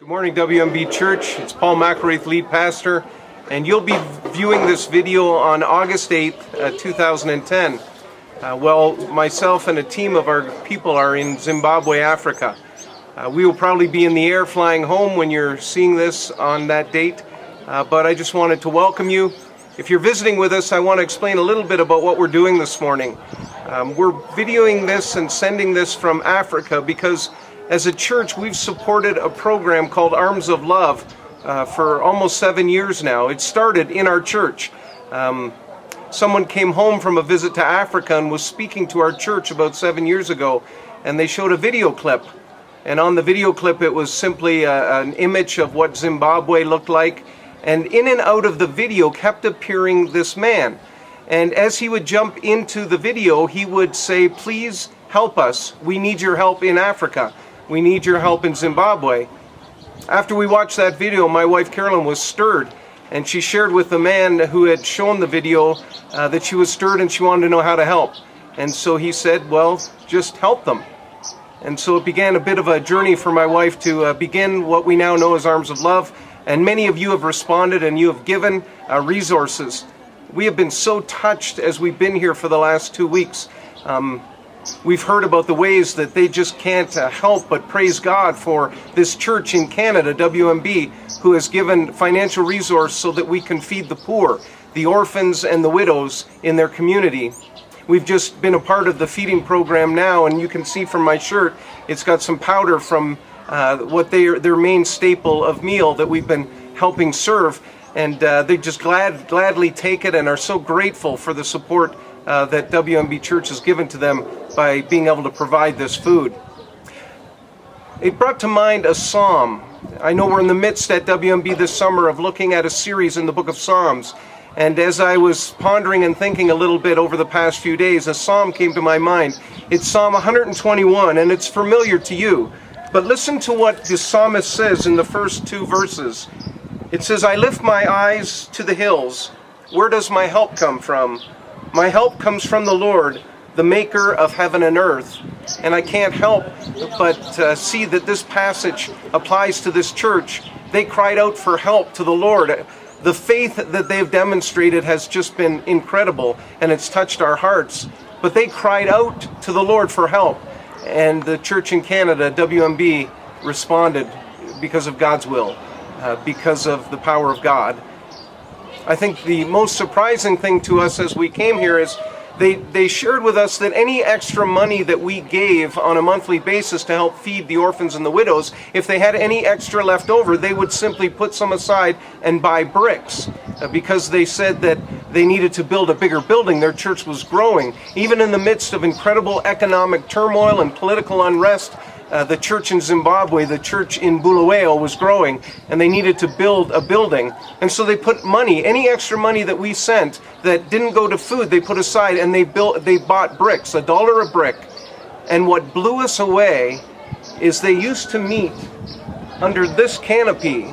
Good morning, WMB Church. It's Paul McElraith, lead pastor, and you'll be viewing this video on August 8th, 2010. Myself and a team of our people are in Zimbabwe, Africa. We will probably be in the air flying home when you're seeing this on that date, but I just wanted to welcome you. If you're visiting with us, I want to explain a little bit about what we're doing this morning. We're videoing this and sending this from Africa because as a church, we've supported a program called Arms of Love for almost 7 years now. It started in our church. Someone came home from a visit to Africa and was speaking to our church about 7 years ago, and they showed a video clip. And on the video clip, it was simply an image of what Zimbabwe looked like. And in and out of the video kept appearing this man. And as he would jump into the video, he would say, "Please help us. We need your help in Africa. We need your help in Zimbabwe." After we watched that video, my wife Carolyn was stirred, and she shared with the man who had shown the video that she was stirred and she wanted to know how to help. And so he said, "Well, just help them." And so it began a bit of a journey for my wife to begin what we now know as Arms of Love. And many of you have responded and you have given resources. We have been so touched as we've been here for the last 2 weeks. We've heard about the ways that they just can't help but praise God for this church in Canada, WMB, who has given financial resource so that we can feed the poor, the orphans and the widows in their community. We've just been a part of the feeding program now, and you can see from my shirt, it's got some powder from what their main staple of meal that we've been helping serve. And they just gladly take it and are so grateful for the support that WMB Church has given to them by being able to provide this food. It brought to mind a psalm. I know we're in the midst at WMB this summer of looking at a series in the book of Psalms. And as I was pondering and thinking a little bit over the past few days, a psalm came to my mind. It's Psalm 121, and it's familiar to you. But listen to what the psalmist says in the first 2 verses. It says, "I lift my eyes to the hills. Where does my help come from? My help comes from the Lord, the maker of heaven and earth." And I can't help but see that this passage applies to this church. They cried out for help to the Lord. The faith that they've demonstrated has just been incredible, and it's touched our hearts. But they cried out to the Lord for help, and the church in Canada, WMB, responded because of God's will, because of the power of God. I think the most surprising thing to us as we came here is they shared with us that any extra money that we gave on a monthly basis to help feed the orphans and the widows, if they had any extra left over, they would simply put some aside and buy bricks, because they said that they needed to build a bigger building. Their church was growing. Even in the midst of incredible economic turmoil and political unrest, the church in Zimbabwe, the church in Bulawayo was growing, and they needed to build a building. And so they put money, any extra money that we sent that didn't go to food, they put aside, and they bought bricks, $1 a brick. And what blew us away is they used to meet under this canopy,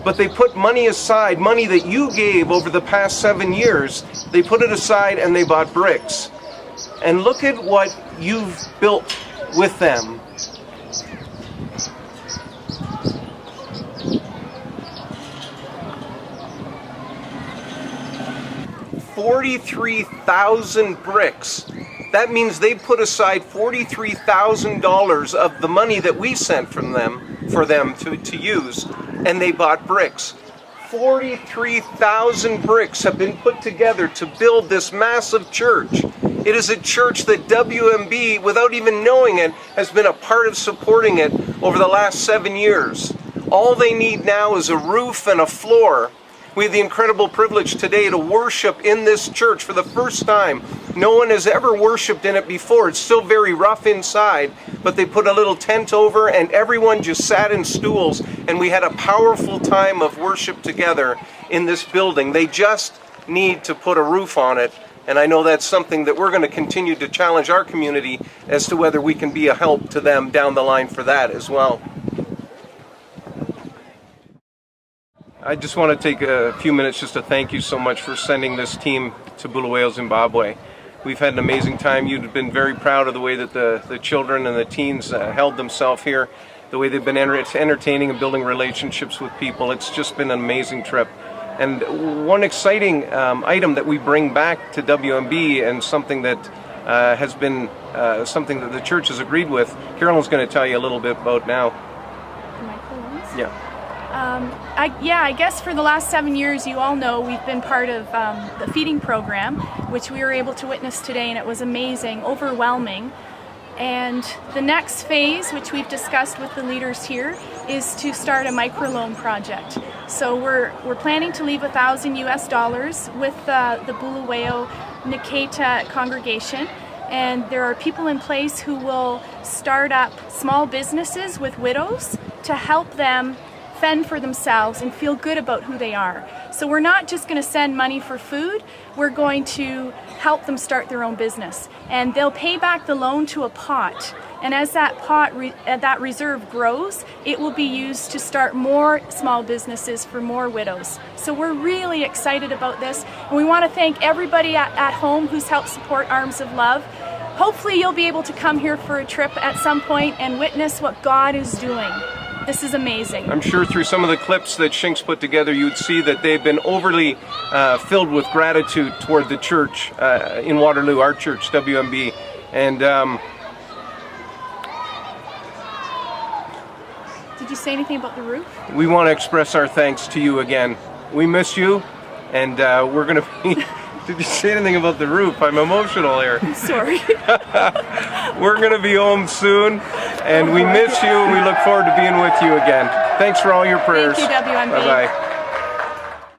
but they put money aside, money that you gave over the past 7 years, they put it aside and they bought bricks. And look at what you've built with them. $43,000 bricks. That means they put aside $43,000 of the money that we sent from them for them to use, and they bought bricks. 43,000 bricks have been put together to build this massive church. It is a church that WMB, without even knowing it, has been a part of supporting it over the last 7 years. All they need now is a roof and a floor. We have the incredible privilege today to worship in this church for the first time. No one has ever worshiped in it before. It's still very rough inside, but they put a little tent over and everyone just sat in stools, and we had a powerful time of worship together in this building. They just need to put a roof on it. And I know that's something that we're going to continue to challenge our community as to whether we can be a help to them down the line for that as well. I just want to take a few minutes just to thank you so much for sending this team to Bulawayo, Zimbabwe. We've had an amazing time. You've been very proud of the way that the children and the teens held themselves here. the way they've been entertaining and building relationships with people. It's just been an amazing trip. And one exciting item that we bring back to WMB, and something that has been something that the church has agreed with, Carolyn's going to tell you a little bit about now. Yeah. I guess for the last 7 years, you all know we've been part of the feeding program, which we were able to witness today, and it was amazing, overwhelming. And the next phase, which we've discussed with the leaders here, is to start a microloan project. So we're planning to leave $1,000 with the Bulawayo Nketa congregation, and there are people in place who will start up small businesses with widows to help them fend for themselves and feel good about who they are. So we're not just going to send money for food, we're going to help them start their own business. And they'll pay back the loan to a pot. And as that pot, that reserve grows, it will be used to start more small businesses for more widows. So we're really excited about this. And we want to thank everybody at home who's helped support Arms of Love. Hopefully you'll be able to come here for a trip at some point and witness what God is doing. This is amazing. I'm sure through some of the clips that Shink's put together, you'd see that they've been overly filled with gratitude toward the church in Waterloo, our church, WMB. And did you say anything about the roof? We want to express our thanks to you again. We miss you, and we're going to be... Did you say anything about the roof? I'm emotional here. I'm sorry. We're going to be home soon, and we miss you, and we look forward to being with you again. Thanks for all your prayers. Thank you, WMB. Bye-bye.